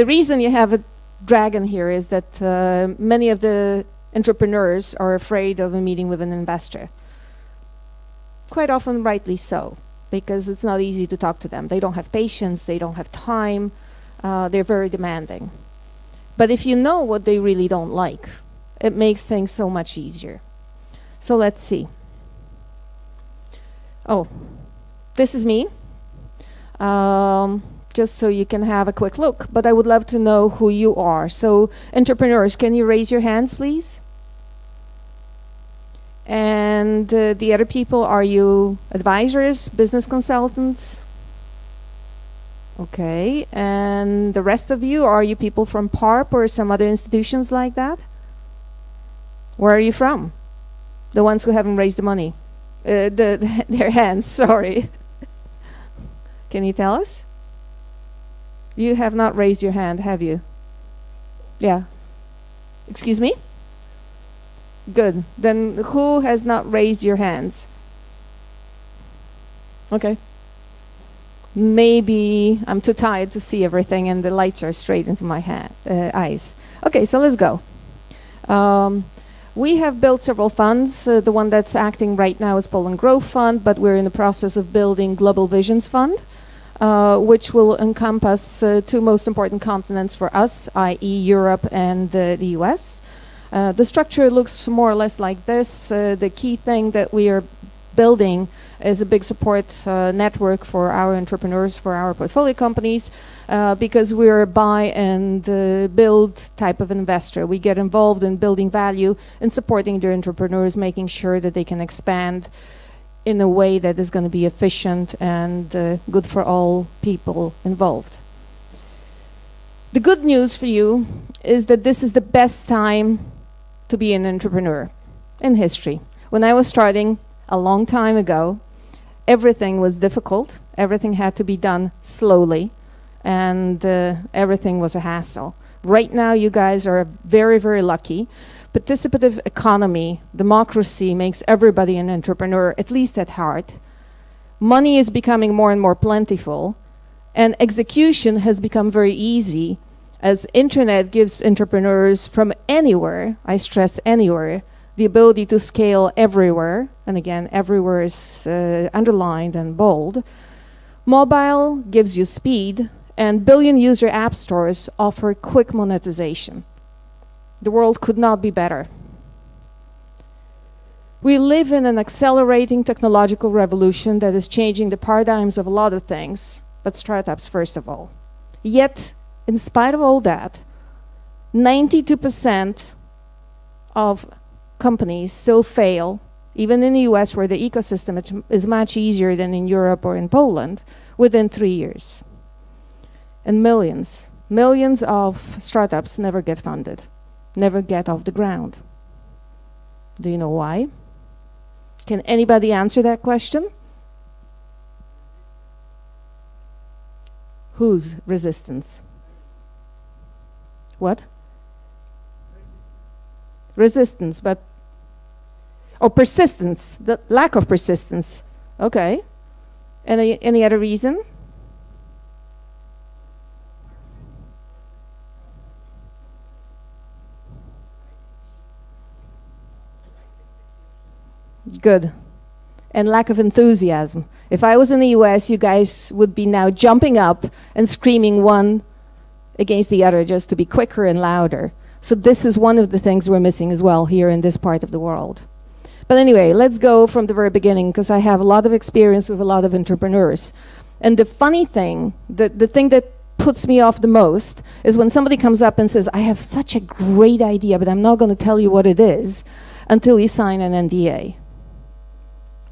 The reason you have a dragon here is that many of the entrepreneurs are afraid of a meeting with an investor. Quite often rightly so, because it's not easy to talk to them. They don't have patience, they don't have time, they're very demanding. But if you know what they really don't like, it makes things so much easier. So let's see. Oh, this is me. Just so you can have a quick look, but I would love to know who you are. So entrepreneurs, can you raise your hands, please? And the other people, are you advisors, business consultants? Okay, and the rest of you, are you people from PARP or some other institutions like that? Where are you from? The ones who haven't raised the money. Their hands, sorry. Can you tell us? You have not raised your hand, have you? Yeah. Excuse me? Good. Then who has not raised your hands? Okay. Maybe I'm too tired to see everything and the lights are straight into my eyes. Okay, so let's go. We have built several funds. The one that's acting right now is Poland Growth Fund, but we're in the process of building Global Visions Fund, which will encompass two most important continents for us, i.e. Europe and the US. The structure looks more or less like this. The key thing that we are building is a big support network for our entrepreneurs, for our portfolio companies, because we're a buy and build type of investor. We get involved in building value and supporting their entrepreneurs, making sure that they can expand in a way that is going to be efficient and good for all people involved. The good news for you is that this is the best time to be an entrepreneur in history. When I was starting a long time ago, everything was difficult. Everything had to be done slowly, and everything was a hassle. Right now, you guys are very, very lucky. Participative economy, democracy makes everybody an entrepreneur, at least at heart. Money is becoming more and more plentiful, and execution has become very easy, as internet gives entrepreneurs from anywhere, I stress anywhere, the ability to scale everywhere, and again, everywhere is underlined and bold. Mobile gives you speed, and billion-user app stores offer quick monetization. The world could not be better. We live in an accelerating technological revolution that is changing the paradigms of a lot of things, but startups first of all. Yet, in spite of all that, 92% of companies still fail, even in the US where the ecosystem is much easier than in Europe or in Poland, within 3 years. And millions of startups never get funded, never get off the ground. Do you know why? Can anybody answer that question? Whose resistance? What? Resistance, but persistence, the lack of persistence. Okay. Any other reason? Good. And lack of enthusiasm. If I was in the US, you guys would be now jumping up and screaming one against the other just to be quicker and louder. So this is one of the things we're missing as well here in this part of the world. But anyway, let's go from the very beginning, because I have a lot of experience with a lot of entrepreneurs. And the funny thing, the thing that puts me off the most is when somebody comes up and says, I have such a great idea, but I'm not going to tell you what it is until you sign an NDA.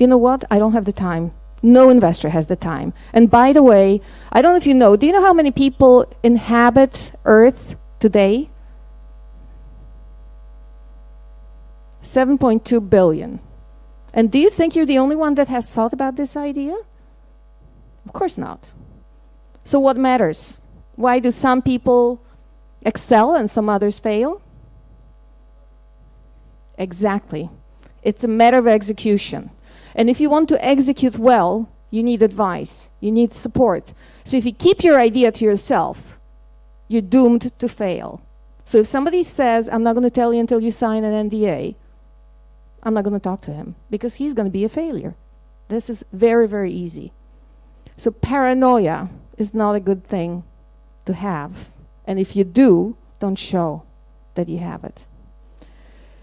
You know what? I don't have the time. No investor has the time. And by the way, I don't know if you know, do you know how many people inhabit Earth today? 7.2 billion. And do you think you're the only one that has thought about this idea? Of course not. So what matters? Why do some people excel and some others fail? Exactly. It's a matter of execution. And if you want to execute well, you need advice, you need support. So if you keep your idea to yourself, you're doomed to fail. So if somebody says, I'm not going to tell you until you sign an NDA, I'm not going to talk to him because he's going to be a failure. This is very, very easy. So paranoia is not a good thing to have. And if you do, don't show that you have it.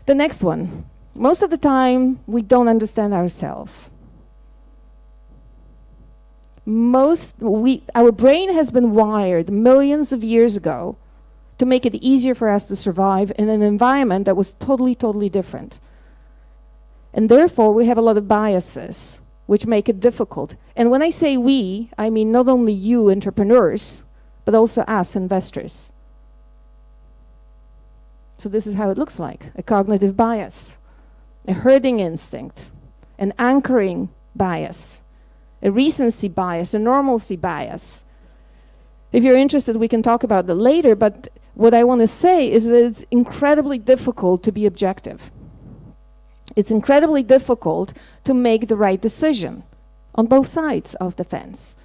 The next one. Most of the time, we don't understand ourselves. Our brain has been wired millions of years ago to make it easier for us to survive in an environment that was totally, totally different. And therefore, we have a lot of biases, which make it difficult. And when I say we, I mean not only you entrepreneurs, but also us investors. So this is how it looks like: a cognitive bias, a herding instinct, an anchoring bias, a recency bias, a normalcy bias. If you're interested, we can talk about that later, but what I want to say is that it's incredibly difficult to be objective. It's incredibly difficult to make the right decision on both sides of the fence.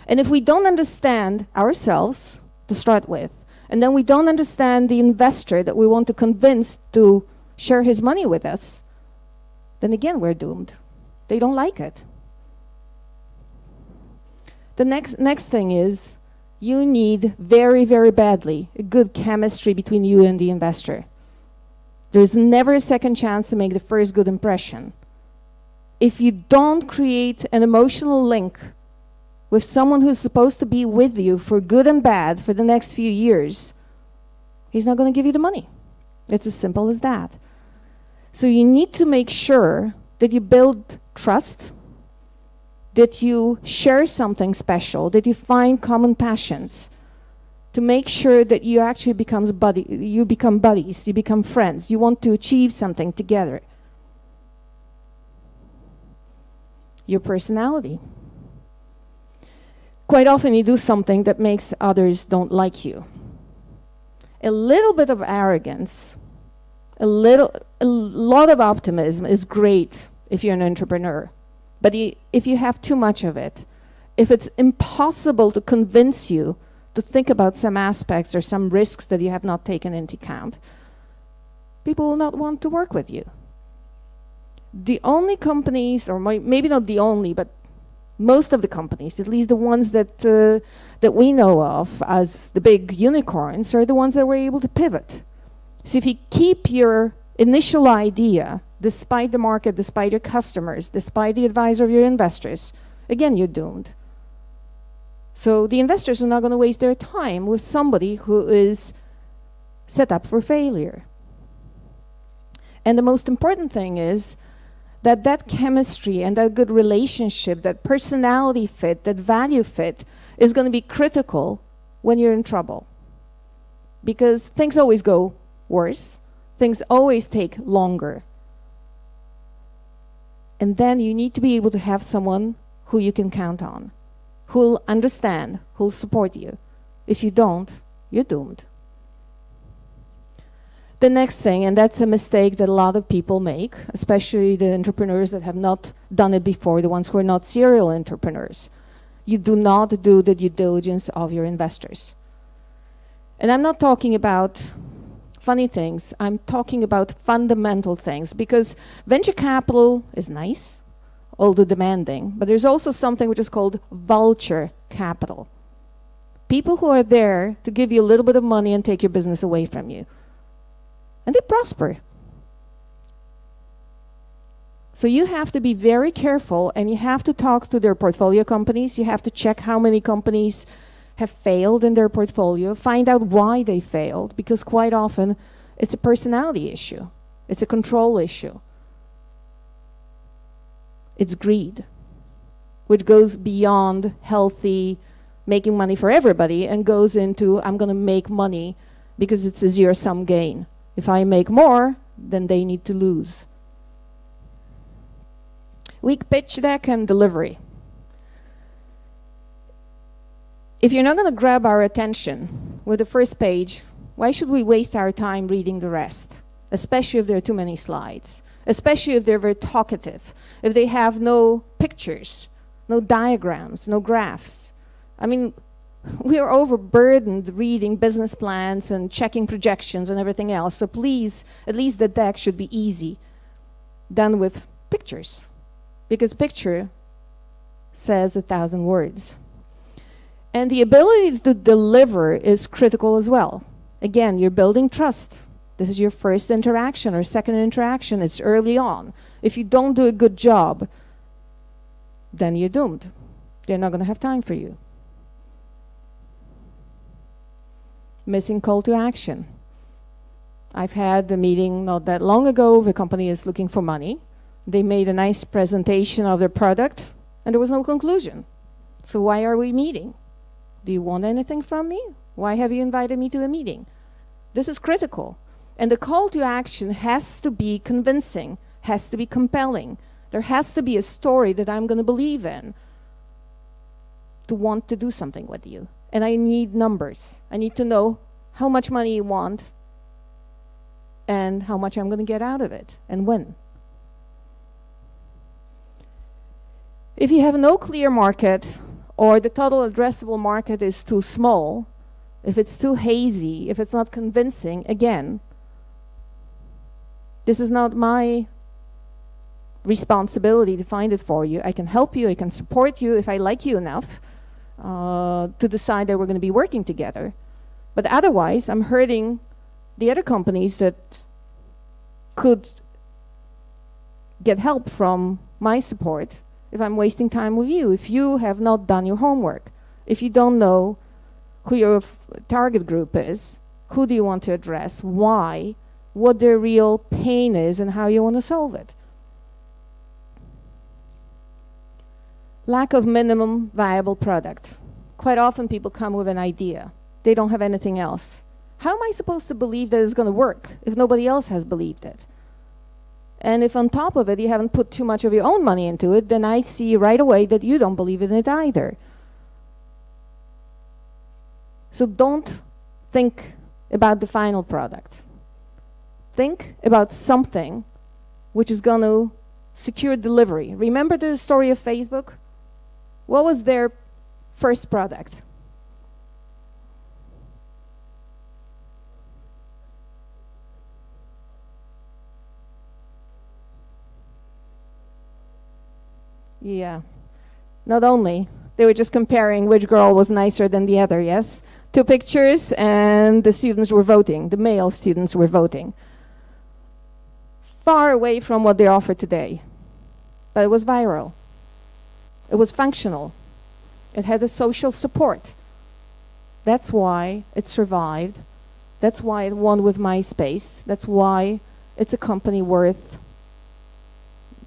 And if we don't understand ourselves to start with, and then we don't understand the investor that we want to convince to share his money with us, then again, we're doomed. They don't like it. The next thing is, you need very, very badly a good chemistry between you and the investor. There's never a second chance to make the first good impression. If you don't create an emotional link with someone who's supposed to be with you for good and bad for the next few years, he's not going to give you the money. It's as simple as that. So you need to make sure that you build trust, that you share something special, that you find common passions, to make sure that you actually become buddies, you become friends, you want to achieve something together. Your personality. Quite often you do something that makes others don't like you. A little bit of arrogance, a lot of optimism is great if you're an entrepreneur. But if you have too much of it, if it's impossible to convince you to think about some aspects or some risks that you have not taken into account, people will not want to work with you. The only companies, or maybe not the only, but most of the companies, at least the ones that we know of as the big unicorns, are the ones that were able to pivot. So if you keep your initial idea, despite the market, despite your customers, despite the advisor of your investors, again, you're doomed. So the investors are not going to waste their time with somebody who is set up for failure. And the most important thing is that chemistry and that good relationship, that personality fit, that value fit is going to be critical when you're in trouble. Because things always go worse. Things always take longer. And then you need to be able to have someone who you can count on, who'll understand, who'll support you. If you don't, you're doomed. The next thing, and that's a mistake that a lot of people make, especially the entrepreneurs that have not done it before, the ones who are not serial entrepreneurs. You do not do the due diligence of your investors. And I'm not talking about funny things, I'm talking about fundamental things, because venture capital is nice, although demanding, but there's also something which is called vulture capital. People who are there to give you a little bit of money and take your business away from you. And they prosper. So you have to be very careful, and you have to talk to their portfolio companies. You have to check how many companies have failed in their portfolio, find out why they failed, because quite often it's a personality issue. It's a control issue. It's greed, which goes beyond healthy, making money for everybody, and goes into, I'm going to make money because it's a zero-sum gain. If I make more, then they need to lose. Weak pitch deck and delivery. If you're not going to grab our attention with the first page, why should we waste our time reading the rest? Especially if there are too many slides. Especially if they're very talkative. If they have no pictures, no diagrams, no graphs. I mean, We are overburdened reading business plans and checking projections and everything else. So please, at least the deck should be easy, done with pictures, because picture says 1,000 words. And the ability to deliver is critical as well. Again, you're building trust. This is your first interaction or second interaction. It's early on. If you don't do a good job, then you're doomed. They're not going to have time for you. Missing call to action. I've had a meeting not that long ago. The company is looking for money. They made a nice presentation of their product, and there was no conclusion. So why are we meeting? Do you want anything from me? Why have you invited me to a meeting? This is critical. And the call to action has to be convincing, has to be compelling. There has to be a story that I'm going to believe in to want to do something with you. And I need numbers. I need to know how much money you want and how much I'm going to get out of it and when. If you have no clear market, or the total addressable market is too small, if it's too hazy, if it's not convincing, again, this is not my responsibility to find it for you. I can help you, I can support you if I like you enough to decide that we're going to be working together. But otherwise, I'm hurting the other companies that could get help from my support if I'm wasting time with you, if you have not done your homework, if you don't know who your target group is, who do you want to address, why, what their real pain is, and how you want to solve it. Lack of minimum viable product. Quite often people come with an idea. They don't have anything else. How am I supposed to believe that it's going to work if nobody else has believed it? And if on top of it you haven't put too much of your own money into it, then I see right away that you don't believe in it either. So don't think about the final product. Think about something which is going to secure delivery. Remember the story of Facebook? What was their first product? Yeah. Not only, they were just comparing which girl was nicer than the other, yes? 2 pictures, and the students were voting. The male students were voting. Far away from what they offer today. But it was viral. It was functional. It had a social support. That's why it survived. That's why it won with MySpace. That's why it's a company worth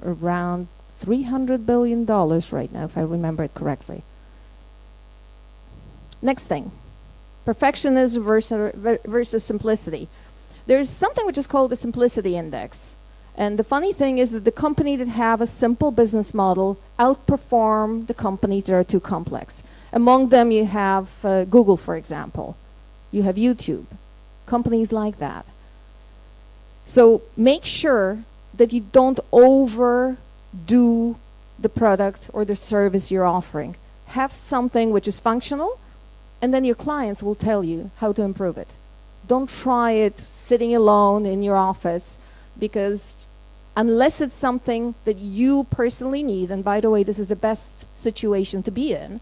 around $300 billion right now, if I remember it correctly. Next thing, perfectionism versus simplicity. There's something which is called the simplicity index. And the funny thing is that the company that have a simple business model outperform the companies that are too complex. Among them you have Google, for example. You have YouTube, companies like that. So make sure that you don't overdo the product or the service you're offering. Have something which is functional, and then your clients will tell you how to improve it. Don't try it sitting alone in your office, because unless it's something that you personally need, and by the way, this is the best situation to be in,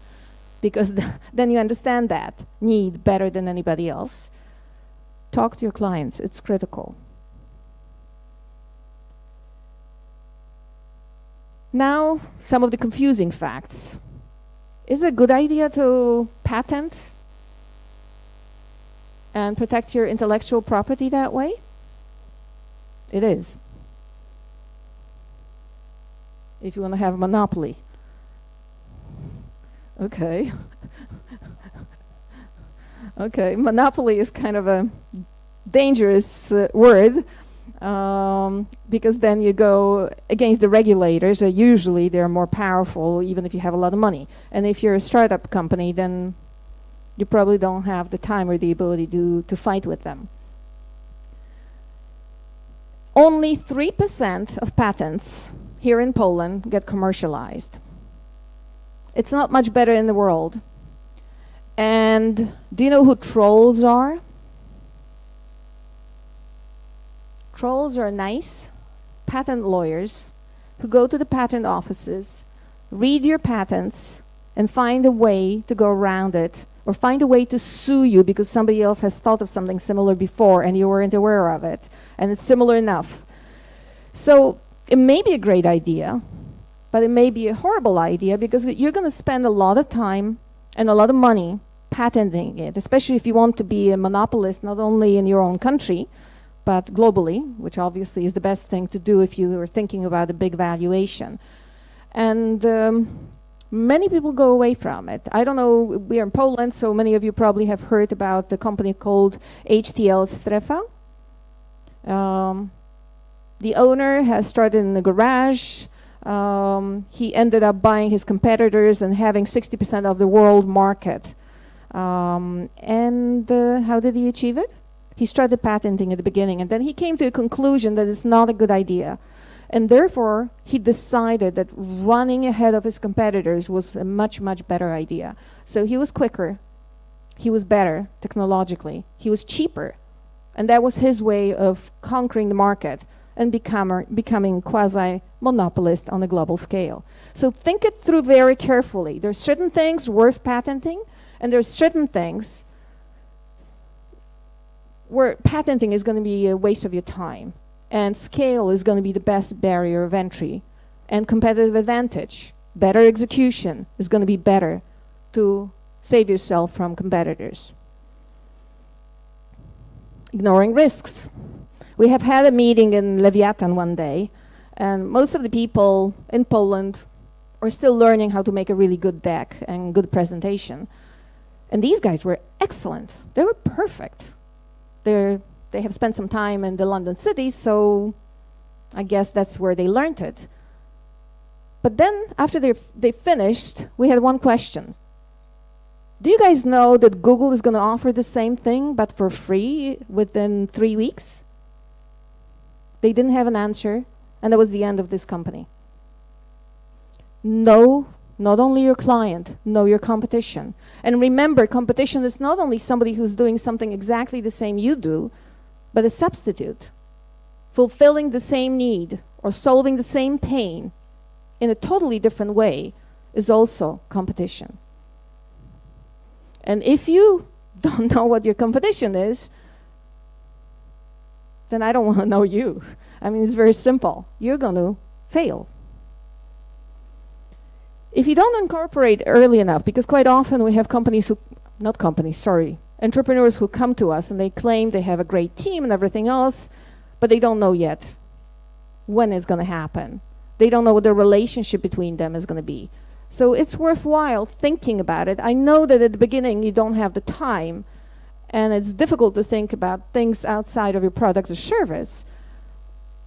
because then you understand that need better than anybody else. Talk to your clients, it's critical. Now, some of the confusing facts. Is it a good idea to patent and protect your intellectual property that way? It is. If you want to have a monopoly. Okay. Okay, monopoly is kind of a dangerous word. Because then you go against the regulators. Usually they're more powerful even if you have a lot of money. And if you're a startup company, then you probably don't have the time or the ability to fight with them. Only 3% of patents here in Poland get commercialized. It's not much better in the world. And do you know who trolls are? Trolls are nice patent lawyers who go to the patent offices, read your patents, and find a way to go around it, or find a way to sue you because somebody else has thought of something similar before and you weren't aware of it, and it's similar enough. So it may be a great idea, but it may be a horrible idea because you're going to spend a lot of time and a lot of money patenting it, especially if you want to be a monopolist not only in your own country, but globally, which obviously is the best thing to do if you are thinking about a big valuation. And many people go away from it. I don't know, we are in Poland, so many of you probably have heard about the company called HTL Strefa. The owner has started in the garage. He ended up buying his competitors and having 60% of the world market. And how did he achieve it? He started patenting at the beginning, and then he came to a conclusion that it's not a good idea. And therefore, he decided that running ahead of his competitors was a much, much better idea. So he was quicker, he was better technologically, he was cheaper, and that was his way of conquering the market and becoming quasi-monopolist on a global scale. So think it through very carefully. There's certain things worth patenting, and there's certain things where patenting is going to be a waste of your time, and scale is going to be the best barrier of entry, and competitive advantage, better execution is going to be better to save yourself from competitors. Ignoring risks. We have had a meeting in Leviathan one day, and most of the people in Poland are still learning how to make a really good deck and good presentation. And these guys were excellent. They were perfect. They have spent some time in the London city, so I guess that's where they learned it. But then, after they finished, we had one question. Do you guys know that Google is going to offer the same thing, but for free within 3 weeks? They didn't have an answer, and that was the end of this company. No. Not only your client, know your competition. And remember, competition is not only somebody who's doing something exactly the same you do, but a substitute, fulfilling the same need or solving the same pain in a totally different way is also competition. And if you don't know what your competition is, then I don't want to know you. I mean, it's very simple. You're going to fail. If you don't incorporate early enough, because quite often we have entrepreneurs who come to us and they claim they have a great team and everything else, but they don't know yet when it's going to happen. They don't know what the relationship between them is going to be. So it's worthwhile thinking about it. I know that at the beginning you don't have the time, and it's difficult to think about things outside of your product or service.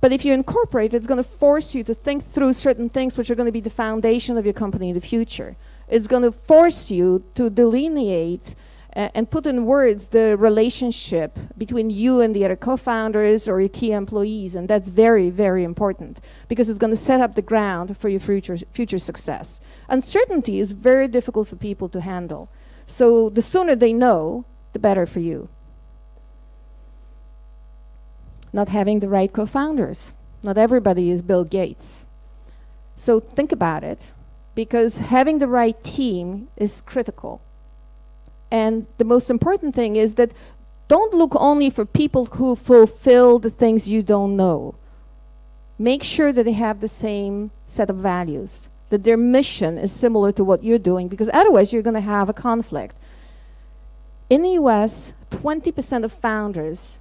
But if you incorporate, it's going to force you to think through certain things which are going to be the foundation of your company in the future. It's going to force you to delineate and put in words the relationship between you and the other co-founders or your key employees, and that's very, very important because it's going to set up the ground for your future success. Uncertainty is very difficult for people to handle. So the sooner they know, the better for you. Not having the right co-founders. Not everybody is Bill Gates. So think about it, because having the right team is critical. And the most important thing is that don't look only for people who fulfill the things you don't know. Make sure that they have the same set of values, that their mission is similar to what you're doing, because otherwise you're going to have a conflict. In the US, 20% of founders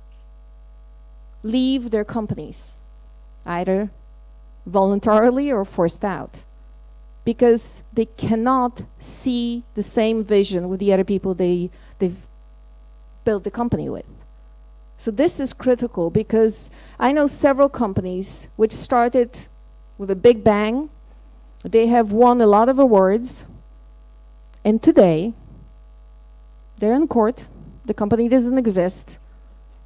leave their companies, either voluntarily or forced out, because they cannot see the same vision with the other people they've built the company with. So this is critical, because I know several companies which started with a big bang. They have won a lot of awards, and today they're in court. The company doesn't exist.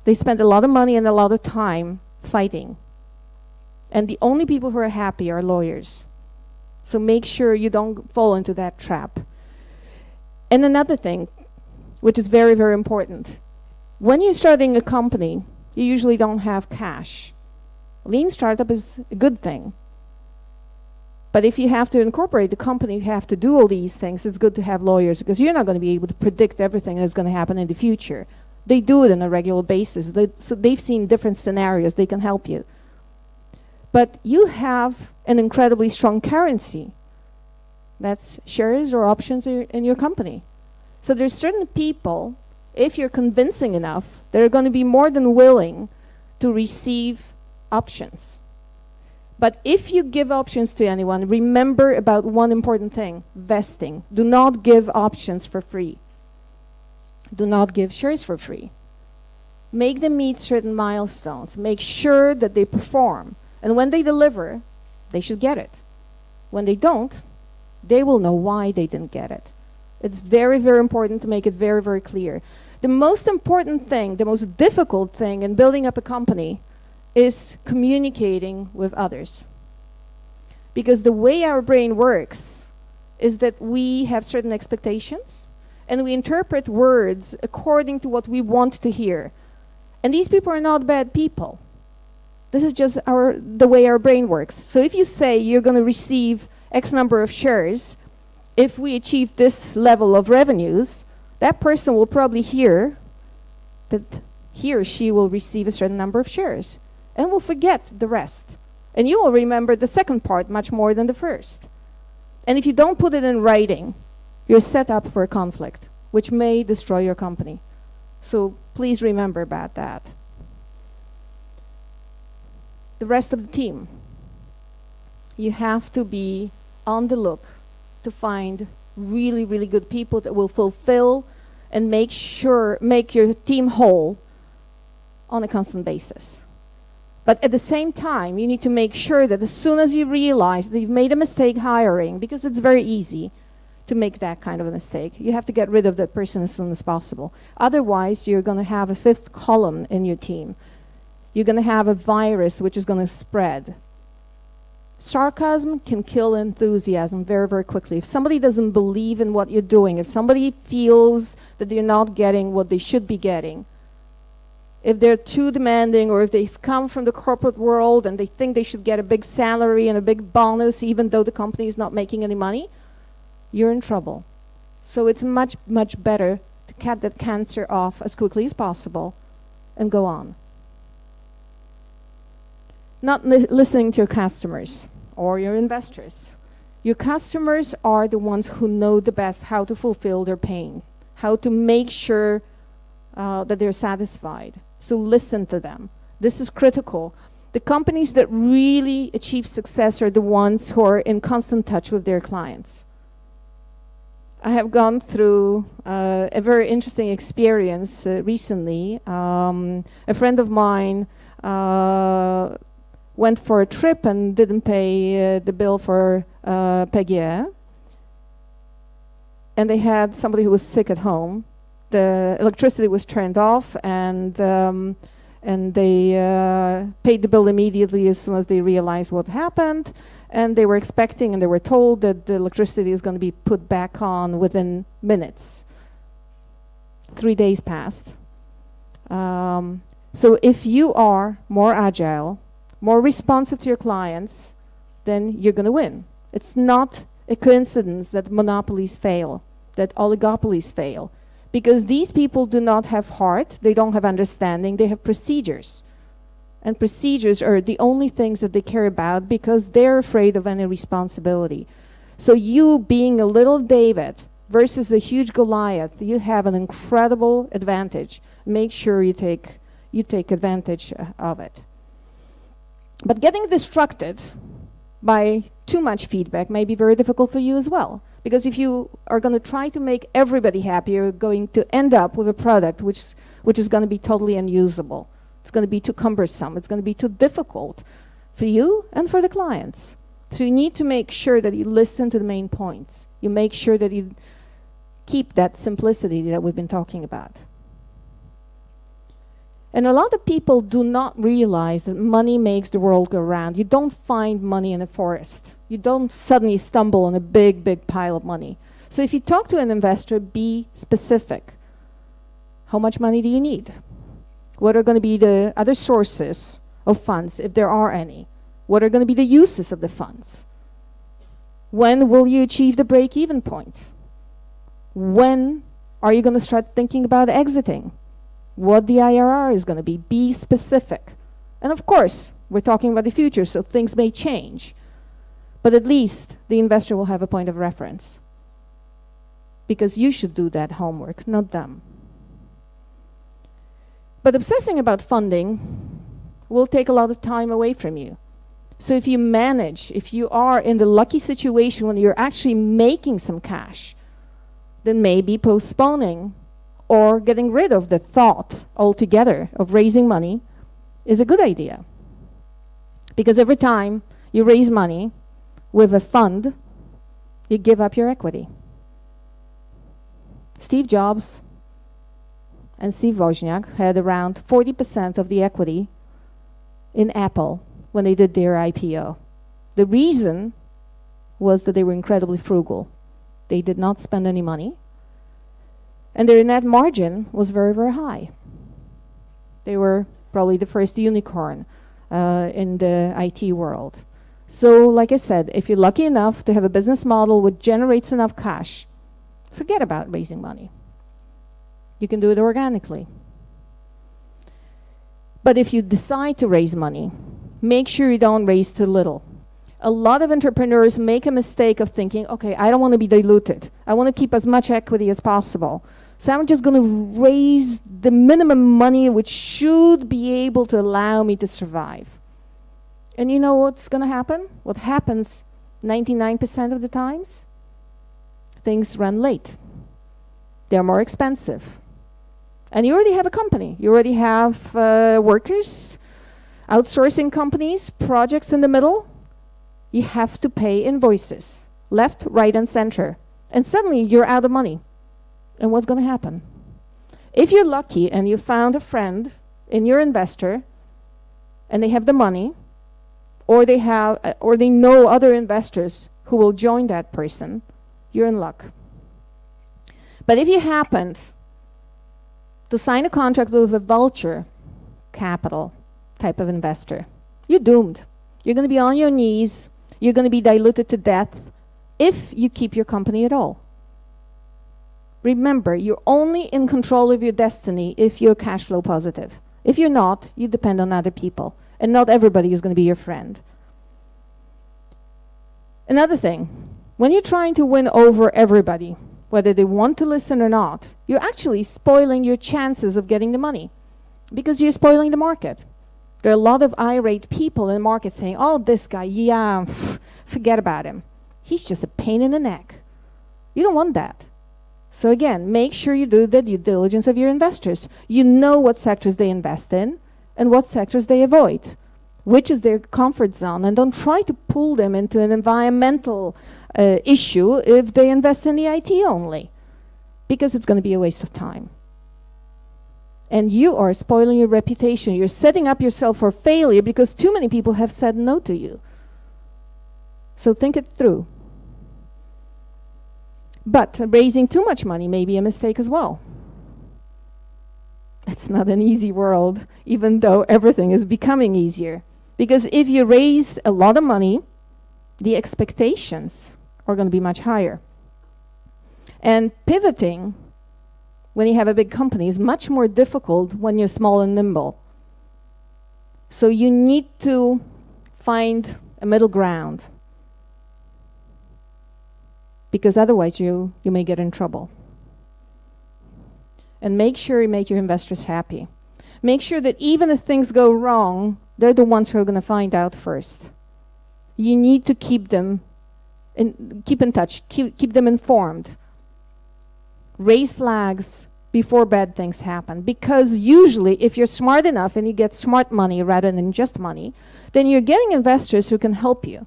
They spend a lot of money and a lot of time fighting. And the only people who are happy are lawyers. So make sure you don't fall into that trap. And another thing, which is very, very important. When you're starting a company, you usually don't have cash. Lean startup is a good thing. But if you have to incorporate the company, you have to do all these things, it's good to have lawyers, because you're not going to be able to predict everything that's going to happen in the future. They do it on a regular basis. So they've seen different scenarios. They can help you. But you have an incredibly strong currency. That's shares or options in your company. So there's certain people, if you're convincing enough, they're going to be more than willing to receive options. But if you give options to anyone, remember about one important thing: vesting. Do not give options for free. Do not give shares for free. Make them meet certain milestones. Make sure that they perform. And when they deliver, they should get it. When they don't, they will know why they didn't get it. It's very, very important to make it very, very clear. The most important thing, the most difficult thing in building up a company is communicating with others. Because the way our brain works is that we have certain expectations and we interpret words according to what we want to hear. And these people are not bad people. This is just the way our brain works. So if you say you're going to receive X number of shares, if we achieve this level of revenues, that person will probably hear that he or she will receive a certain number of shares and will forget the rest. And you will remember the second part much more than the first. And if you don't put it in writing, you're set up for a conflict, which may destroy your company. So please remember about that. The rest of the team. You have to be on the look to find really, really good people that will fulfill and make your team whole on a constant basis. But at the same time, you need to make sure that as soon as you realize that you've made a mistake hiring, because it's very easy to make that kind of a mistake, you have to get rid of that person as soon as possible. Otherwise, you're going to have a fifth column in your team. You're going to have a virus which is going to spread. Sarcasm can kill enthusiasm very, very quickly. If somebody doesn't believe in what you're doing, if somebody feels that they're not getting what they should be getting, if they're too demanding, or if they've come from the corporate world and they think they should get a big salary and a big bonus even though the company is not making any money, you're in trouble. So it's much, much better to cut that cancer off as quickly as possible and go on. Not listening to your customers or your investors. Your customers are the ones who know the best how to fulfill their pain, how to make sure that they're satisfied. So listen to them. This is critical. The companies that really achieve success are the ones who are in constant touch with their clients. I have gone through a very interesting experience recently. A friend of mine went for a trip and didn't pay the bill for PGE. And they had somebody who was sick at home. The electricity was turned off, and they paid the bill immediately as soon as they realized what happened. And they were expecting, and they were told that the electricity is going to be put back on within minutes. 3 days passed. So if you are more agile, more responsive to your clients, then you're going to win. It's not a coincidence that monopolies fail, that oligopolies fail. Because these people do not have heart, they don't have understanding, they have procedures. And procedures are the only things that they care about because they're afraid of any responsibility. So you being a little David versus a huge Goliath, you have an incredible advantage. Make sure you take advantage of it. But getting distracted by too much feedback may be very difficult for you as well. Because if you are going to try to make everybody happy, you're going to end up with a product which is going to be totally unusable. It's going to be too cumbersome. It's going to be too difficult for you and for the clients. So you need to make sure that you listen to the main points. You make sure that you keep that simplicity that we've been talking about. And a lot of people do not realize that money makes the world go round. You don't find money in a forest. You don't suddenly stumble on a big, big pile of money. So if you talk to an investor, be specific. How much money do you need? What are going to be the other sources of funds, if there are any? What are going to be the uses of the funds? When will you achieve the break-even point? When are you going to start thinking about exiting? What the IRR is going to be? Be specific. And of course, we're talking about the future, so things may change. But at least the investor will have a point of reference. Because you should do that homework, not them. But obsessing about funding will take a lot of time away from you. So if you manage, if you are in the lucky situation when you're actually making some cash, then maybe postponing or getting rid of the thought altogether of raising money is a good idea. Because every time you raise money with a fund, you give up your equity. Steve Jobs and Steve Wozniak had around 40% of the equity in Apple when they did their IPO. The reason was that they were incredibly frugal. They did not spend any money, and their net margin was very, very high. They were probably the first unicorn in the IT world. So, like I said, if you're lucky enough to have a business model which generates enough cash, forget about raising money. You can do it organically. But if you decide to raise money, make sure you don't raise too little. A lot of entrepreneurs make a mistake of thinking, okay, I don't want to be diluted. I want to keep as much equity as possible. So I'm just going to raise the minimum money which should be able to allow me to survive. And you know what's going to happen? What happens 99% of the times? Things run late. They're more expensive. And you already have a company. You already have workers, outsourcing companies, projects in the middle. You have to pay invoices, left, right, and center. And suddenly you're out of money. And what's going to happen? If you're lucky and you found a friend in your investor, and they have the money, or they know other investors who will join that person, you're in luck. But if you happened to sign a contract with a vulture capital type of investor, you're doomed. You're going to be on your knees. You're going to be diluted to death if you keep your company at all. Remember, you're only in control of your destiny if you're cash flow positive. If you're not, you depend on other people, and not everybody is going to be your friend. Another thing, when you're trying to win over everybody, whether they want to listen or not, you're actually spoiling your chances of getting the money because you're spoiling the market. There are a lot of irate people in the market saying, oh, this guy, yeah, forget about him. He's just a pain in the neck. You don't want that. So again, make sure you do the due diligence of your investors. You know what sectors they invest in and what sectors they avoid, which is their comfort zone, and don't try to pull them into an environmental issue if they invest in the IT only, because it's going to be a waste of time. And you are spoiling your reputation. You're setting up yourself for failure because too many people have said no to you. So think it through. But raising too much money may be a mistake as well. It's not an easy world, even though everything is becoming easier. Because if you raise a lot of money, the expectations are going to be much higher. And pivoting, when you have a big company, is much more difficult when you're small and nimble. So you need to find a middle ground, because otherwise you may get in trouble. And make sure you make your investors happy. Make sure that even if things go wrong, they're the ones who are going to find out first. You need to keep them keep in touch, keep them informed. Raise flags before bad things happen, because usually if you're smart enough and you get smart money rather than just money, then you're getting investors who can help you,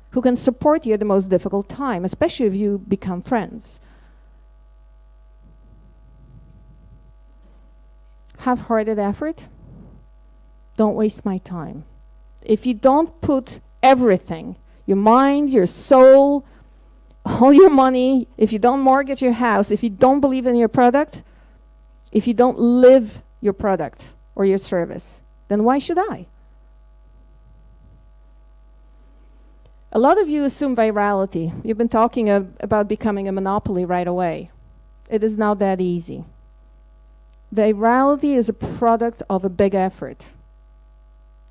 who can support you at the most difficult time, especially if you become friends. Half-hearted effort, don't waste my time. If you don't put everything, your mind, your soul, all your money, if you don't mortgage your house, if you don't believe in your product, If you don't live your product or your service, then why should I? A lot of you assume virality. You've been talking about becoming a monopoly right away. It is not that easy. Virality is a product of a big effort,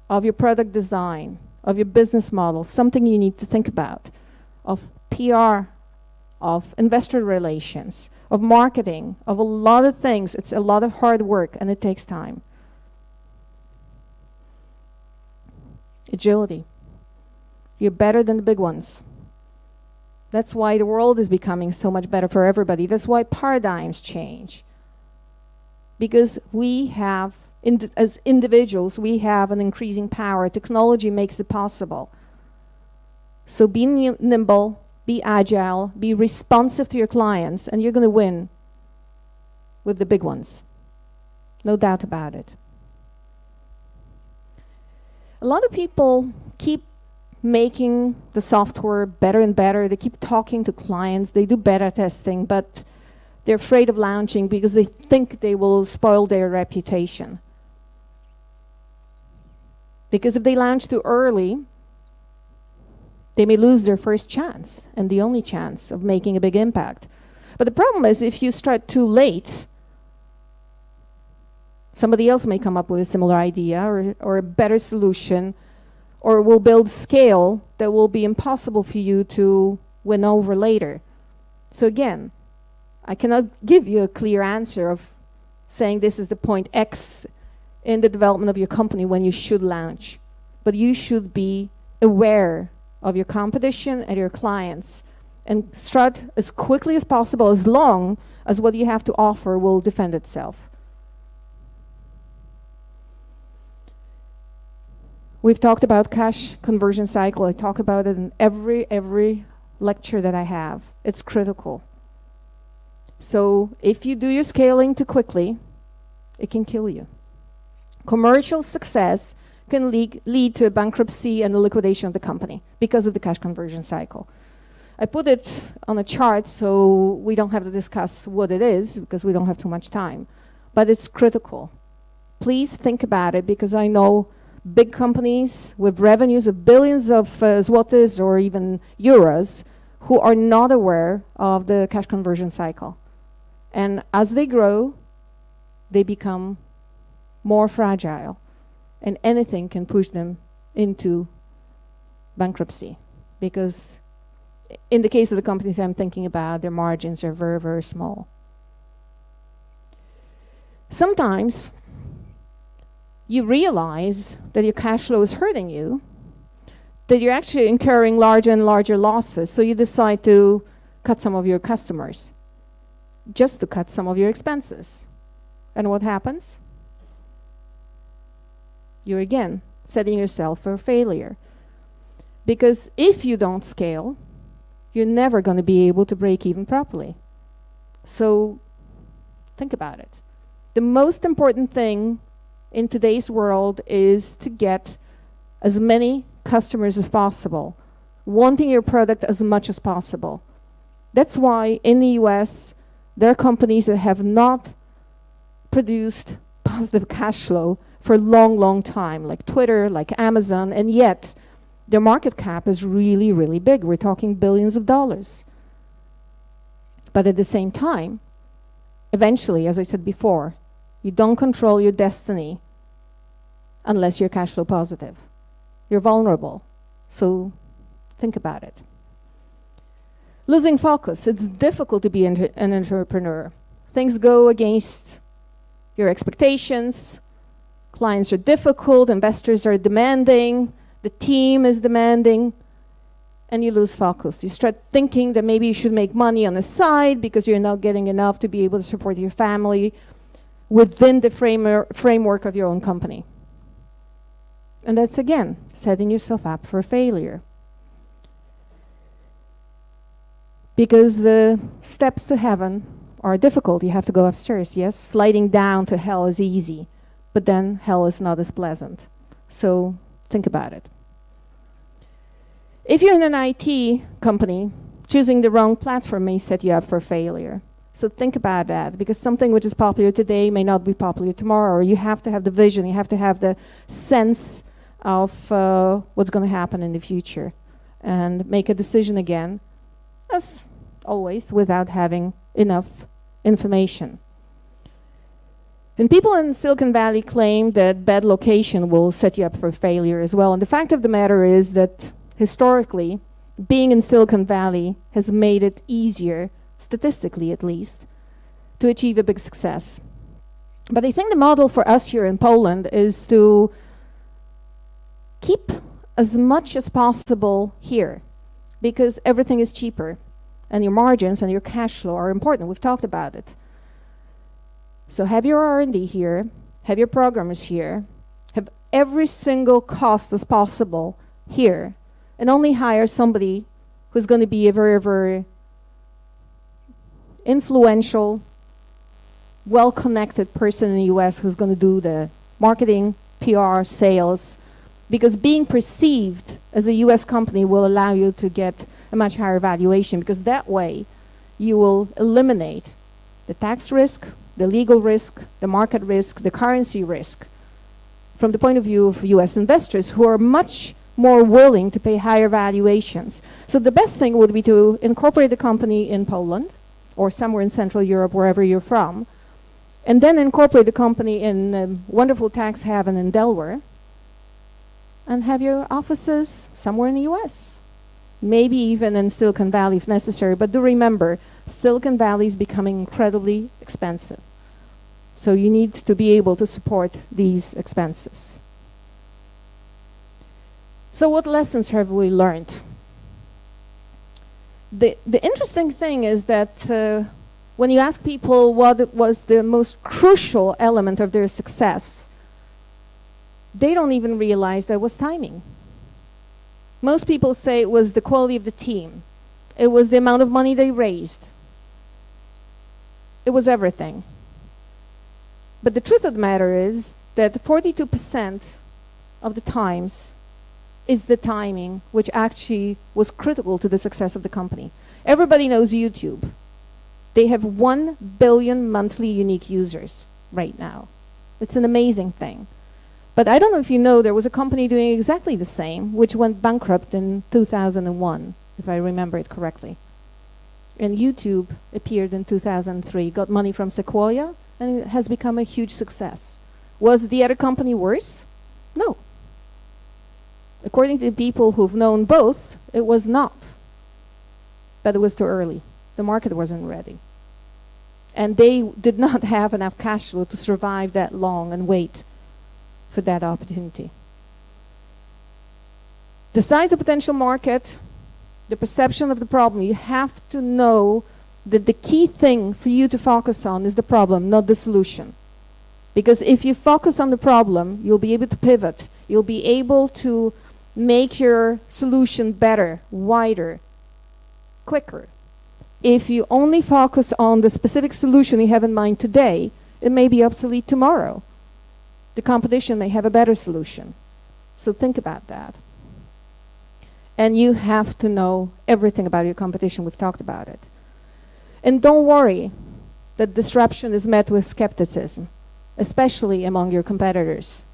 of your product design, of your business model, something you need to think about, of PR, of investor relations, of marketing, of a lot of things. It's a lot of hard work and it takes time. Agility. You're better than the big ones. That's why the world is becoming so much better for everybody. That's why paradigms change. Because we have, as individuals, we have an increasing power. Technology makes it possible. So be nimble, be agile, be responsive to your clients, and you're going to win with the big ones. No doubt about it. A lot of people keep making the software better and better. They keep talking to clients. They do beta testing, but they're afraid of launching because they think they will spoil their reputation. Because if they launch too early, they may lose their first chance and the only chance of making a big impact. But the problem is if you start too late, somebody else may come up with a similar idea or a better solution, or will build scale that will be impossible for you to win over later. So again, I cannot give you a clear answer of saying this is the point X in the development of your company when you should launch. But you should be aware of your competition and your clients and start as quickly as possible, as long as what you have to offer will defend itself. We've talked about cash conversion cycle. I talk about it in every lecture that I have. It's critical. So if you do your scaling too quickly, it can kill you. Commercial success can lead to a bankruptcy and the liquidation of the company because of the cash conversion cycle. I put it on a chart so we don't have to discuss what it is because we don't have too much time. But it's critical. Please think about it, because I know big companies with revenues of billions of zlotys or even euros who are not aware of the cash conversion cycle. And as they grow, they become more fragile, and anything can push them into bankruptcy, because in the case of the companies I'm thinking about, their margins are very, very small. Sometimes you realize that your cash flow is hurting you, that you're actually incurring larger and larger losses, so you decide to cut some of your customers, just to cut some of your expenses. And what happens? You're again setting yourself for failure. Because if you don't scale, you're never going to be able to break even properly. So think about it. The most important thing in today's world is to get as many customers as possible, wanting your product as much as possible. That's why in the US, there are companies that have not produced positive cash flow for a long, long time, like Twitter, like Amazon, and yet their market cap is really, really big. We're talking billions of dollars. But at the same time, eventually, as I said before, you don't control your destiny unless you're cash flow positive. You're vulnerable. So think about it. Losing focus. It's difficult to be an entrepreneur. Things go against your expectations. Clients are difficult. Investors are demanding. The team is demanding. And you lose focus. You start thinking that maybe you should make money on the side because you're not getting enough to be able to support your family within the framework of your own company. And that's, again, setting yourself up for failure. Because the steps to heaven are difficult. You have to go upstairs, yes? Sliding down to hell is easy, but then hell is not as pleasant. So think about it. If you're in an IT company, choosing the wrong platform may set you up for failure. So think about that, because something which is popular today may not be popular tomorrow, or you have to have the vision, you have to have the sense of what's going to happen in the future, and make a decision again, as always, without having enough information. And people in Silicon Valley claim that bad location will set you up for failure as well. And the fact of the matter is that historically, being in Silicon Valley has made it easier, statistically at least, to achieve a big success. But I think the model for us here in Poland is to keep as much as possible here, because everything is cheaper, and your margins and your cash flow are important. We've talked about it. So have your R&D here, have your programmers here, have every single cost as possible here, and only hire somebody who's going to be a very, very influential, well-connected person in the US who's going to do the marketing, PR, sales, because being perceived as a US company will allow you to get a much higher valuation, because that way you will eliminate the tax risk, the legal risk, the market risk, the currency risk, from the point of view of US investors who are much more willing to pay higher valuations. So the best thing would be to incorporate the company in Poland or somewhere in Central Europe, wherever you're from, and then incorporate the company in a wonderful tax haven in Delaware, and have your offices somewhere in the US. Maybe even in Silicon Valley if necessary, but do remember, Silicon Valley is becoming incredibly expensive. So you need to be able to support these expenses. So what lessons have we learned? The interesting thing is that when you ask people what was the most crucial element of their success, they don't even realize that was timing. Most people say it was the quality of the team. It was the amount of money they raised. It was everything. But the truth of the matter is that 42% of the times is the timing which actually was critical to the success of the company. Everybody knows YouTube. They have 1 billion monthly unique users right now. It's an amazing thing. But I don't know if you know, there was a company doing exactly the same, which went bankrupt in 2001, if I remember it correctly. And YouTube appeared in 2003, got money from Sequoia, and it has become a huge success. Was the other company worse? No. According to the people who've known both, it was not. But it was too early. The market wasn't ready. And they did not have enough cash flow to survive that long and wait for that opportunity. The size of potential market, the perception of the problem, you have to know that the key thing for you to focus on is the problem, not the solution. Because if you focus on the problem, you'll be able to pivot. You'll be able to make your solution better, wider, quicker. If you only focus on the specific solution you have in mind today, it may be obsolete tomorrow. The competition may have a better solution. So think about that. And you have to know everything about your competition. We've talked about it. And don't worry that disruption is met with skepticism, especially among your competitors,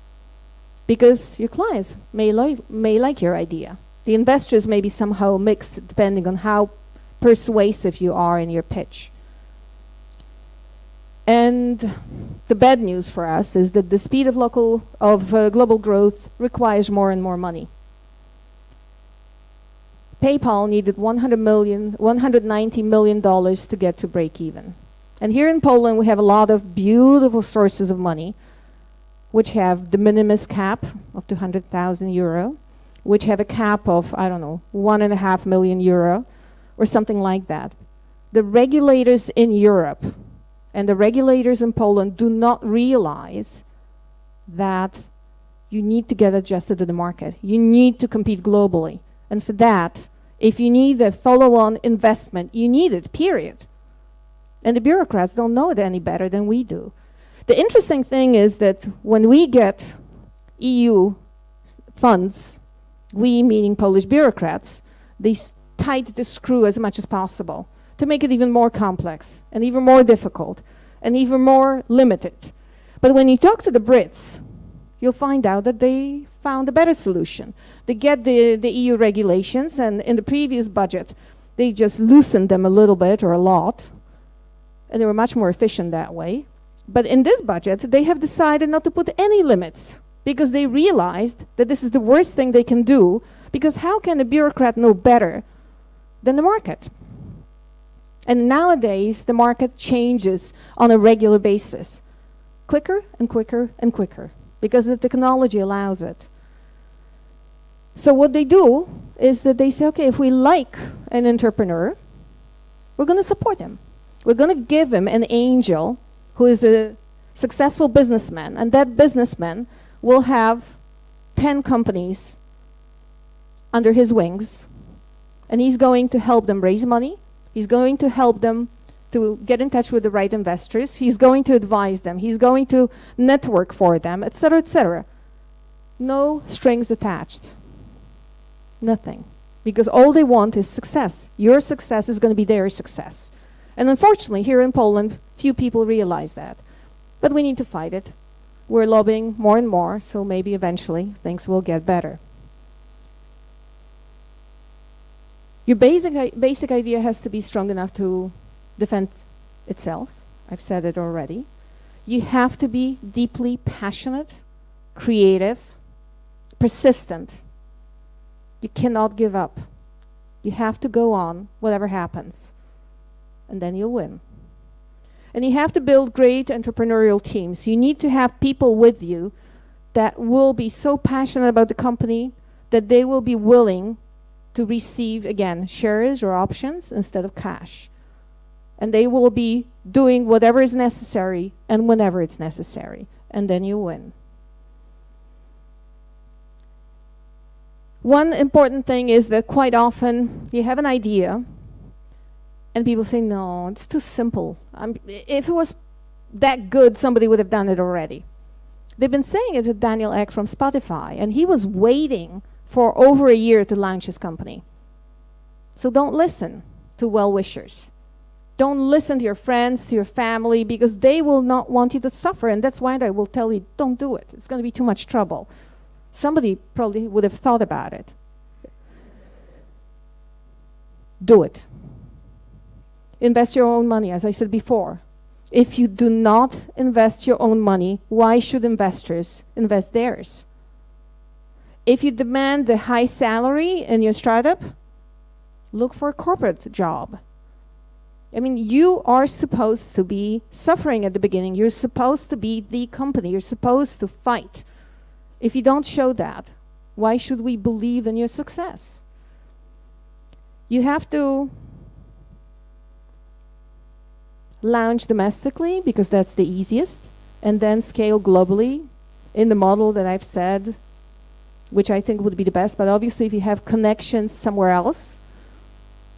because your clients may like your idea. The investors may be somehow mixed depending on how persuasive you are in your pitch. And the bad news for us is that the speed of global growth requires more and more money. PayPal needed $190 million to get to break even. And here in Poland, we have a lot of beautiful sources of money, which have de minimis cap of 200,000 euro, which have a cap of, I don't know, 1.5 million euro, or something like that. The regulators in Europe and the regulators in Poland do not realize that you need to get adjusted to the market. You need to compete globally. And for that, if you need a follow-on investment, you need it, period. And the bureaucrats don't know it any better than we do. The interesting thing is that when we get EU funds, we meaning Polish bureaucrats, they tighten the screw as much as possible to make it even more complex and even more difficult and even more limited. But when you talk to the Brits, you'll find out that they found a better solution. They get the EU regulations, and in the previous budget, they just loosened them a little bit or a lot, and they were much more efficient that way. But in this budget, they have decided not to put any limits because they realized that this is the worst thing they can do, because how can a bureaucrat know better than the market? And nowadays, the market changes on a regular basis, quicker and quicker and quicker, because the technology allows it. So what they do is that they say, okay, if we like an entrepreneur, we're going to support him. We're going to give him an angel who is a successful businessman, and that businessman will have 10 companies under his wings, and he's going to help them raise money. He's going to help them to get in touch with the right investors. He's going to advise them. He's going to network for them, etc., etc. No strings attached. Nothing. Because all they want is success. Your success is going to be their success. And unfortunately, here in Poland, few people realize that. But we need to fight it. We're lobbying more and more, so maybe eventually things will get better. Your basic idea has to be strong enough to defend itself. I've said it already. You have to be deeply passionate, creative, persistent. You cannot give up. You have to go on, whatever happens, and then you'll win. And you have to build great entrepreneurial teams. You need to have people with you that will be so passionate about the company that they will be willing to receive, again, shares or options instead of cash. And they will be doing whatever is necessary and whenever it's necessary. And then you win. One important thing is that quite often you have an idea and people say, no, it's too simple. If it was that good, somebody would have done it already. They've been saying it to Daniel Ek from Spotify, and he was waiting for over a year to launch his company. So don't listen to well-wishers. Don't listen to your friends, to your family, because they will not want you to suffer, and that's why they will tell you, don't do it. It's going to be too much trouble. Somebody probably would have thought about it. Do it. Invest your own money, as I said before. If you do not invest your own money, why should investors invest theirs? If you demand the high salary in your startup, look for a corporate job. I mean, you are supposed to be suffering at the beginning. You're supposed to be the company. You're supposed to fight. If you don't show that, why should we believe in your success? You have to launch domestically, because that's the easiest, and then scale globally in the model that I've said, which I think would be the best. But obviously, if you have connections somewhere else,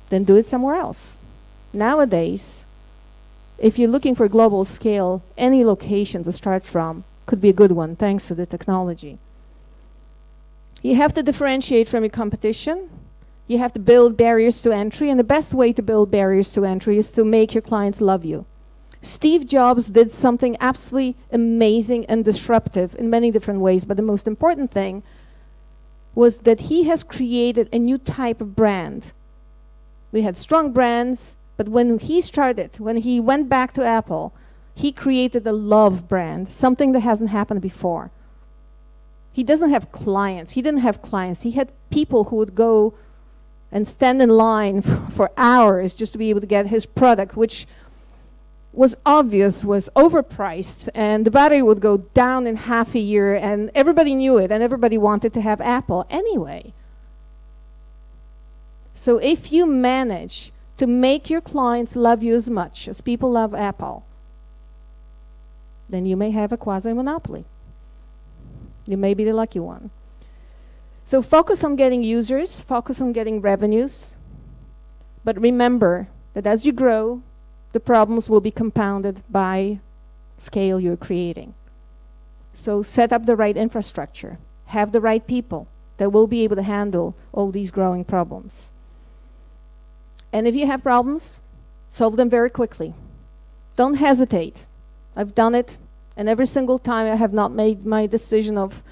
then do it somewhere else. Nowadays, if you're looking for global scale, any location to start from could be a good one, thanks to the technology. You have to differentiate from your competition. You have to build barriers to entry, and the best way to build barriers to entry is to make your clients love you. Steve Jobs did something absolutely amazing and disruptive in many different ways, but the most important thing was that he has created a new type of brand. We had strong brands, but when he started, when he went back to Apple, he created a love brand, something that hasn't happened before. He doesn't have clients. He didn't have clients. He had people who would go and stand in line for hours just to be able to get his product, which was obvious, was overpriced, and the battery would go down in half a year, and everybody knew it, and everybody wanted to have Apple anyway. So if you manage to make your clients love you as much as people love Apple, then you may have a quasi-monopoly. You may be the lucky one. So focus on getting users, focus on getting revenues, but remember that as you grow, the problems will be compounded by scale you're creating. So set up the right infrastructure, have the right people that will be able to handle all these growing problems. And if you have problems, Solve them very quickly. Don't hesitate. I've done it, and every single time I have not made my decision of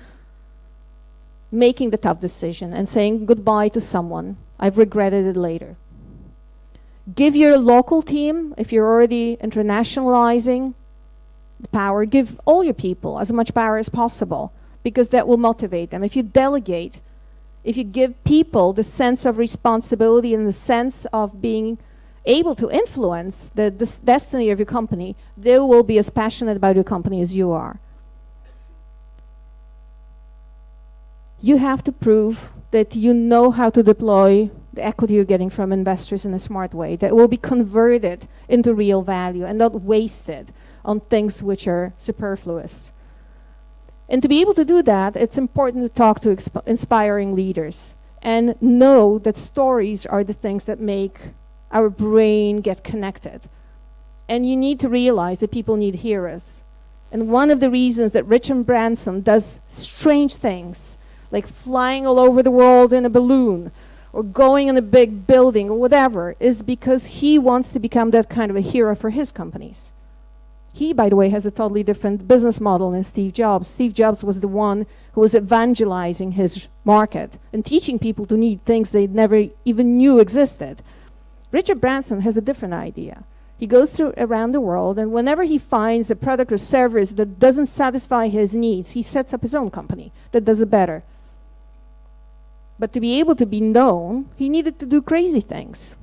making the tough decision and saying goodbye to someone, I've regretted it later. Give your local team, if you're already internationalizing the power, give all your people as much power as possible, because that will motivate them. If you delegate, if you give people the sense of responsibility and the sense of being able to influence the destiny of your company, they will be as passionate about your company as you are. You have to prove that you know how to deploy the equity you're getting from investors in a smart way that will be converted into real value and not wasted on things which are superfluous. And to be able to do that, it's important to talk to inspiring leaders and know that stories are the things that make our brain get connected. And you need to realize that people need heroes. And one of the reasons that Richard Branson does strange things, like flying all over the world in a balloon, or going in a big building, or whatever, is because he wants to become that kind of a hero for his companies. He, by the way, has a totally different business model than Steve Jobs. Steve Jobs was the one who was evangelizing his market and teaching people to need things they never even knew existed. Richard Branson has a different idea. He goes around the world, and whenever he finds a product or service that doesn't satisfy his needs, he sets up his own company that does it better. But to be able to be known, he needed to do crazy things.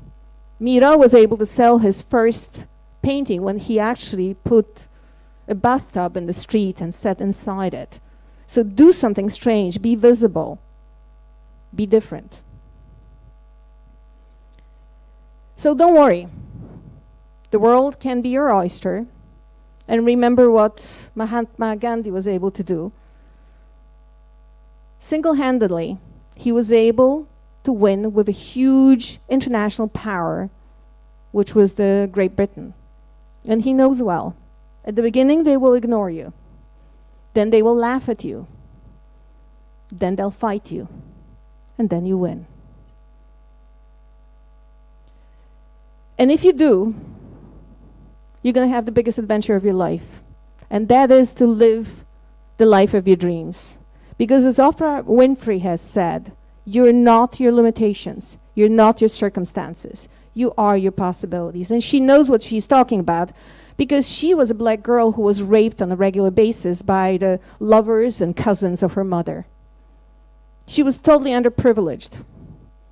Miro was able to sell his first painting when he actually put a bathtub in the street and sat inside it. So do something strange, be visible, be different. So don't worry. The world can be your oyster. And remember what Mahatma Gandhi was able to do. Single-handedly, he was able to win with a huge international power, which was the Great Britain. And he knows well. At the beginning, they will ignore you. Then they will laugh at you. Then they'll fight you. And then you win. And if you do, you're going to have the biggest adventure of your life. And that is to live the life of your dreams. Because as Oprah Winfrey has said, you're not your limitations. You're not your circumstances. You are your possibilities. And she knows what she's talking about because she was a black girl who was raped on a regular basis by the lovers and cousins of her mother. She was totally underprivileged.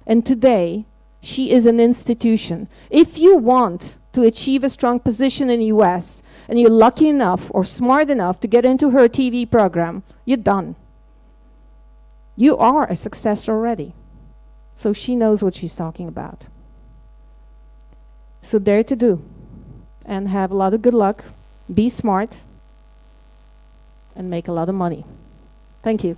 And today, she is an institution. If you want to achieve a strong position in the US and you're lucky enough or smart enough to get into her TV program, you're done. You are a success already. So she knows what she's talking about. So dare to do. And have a lot of good luck. Be smart. And make a lot of money. Thank you.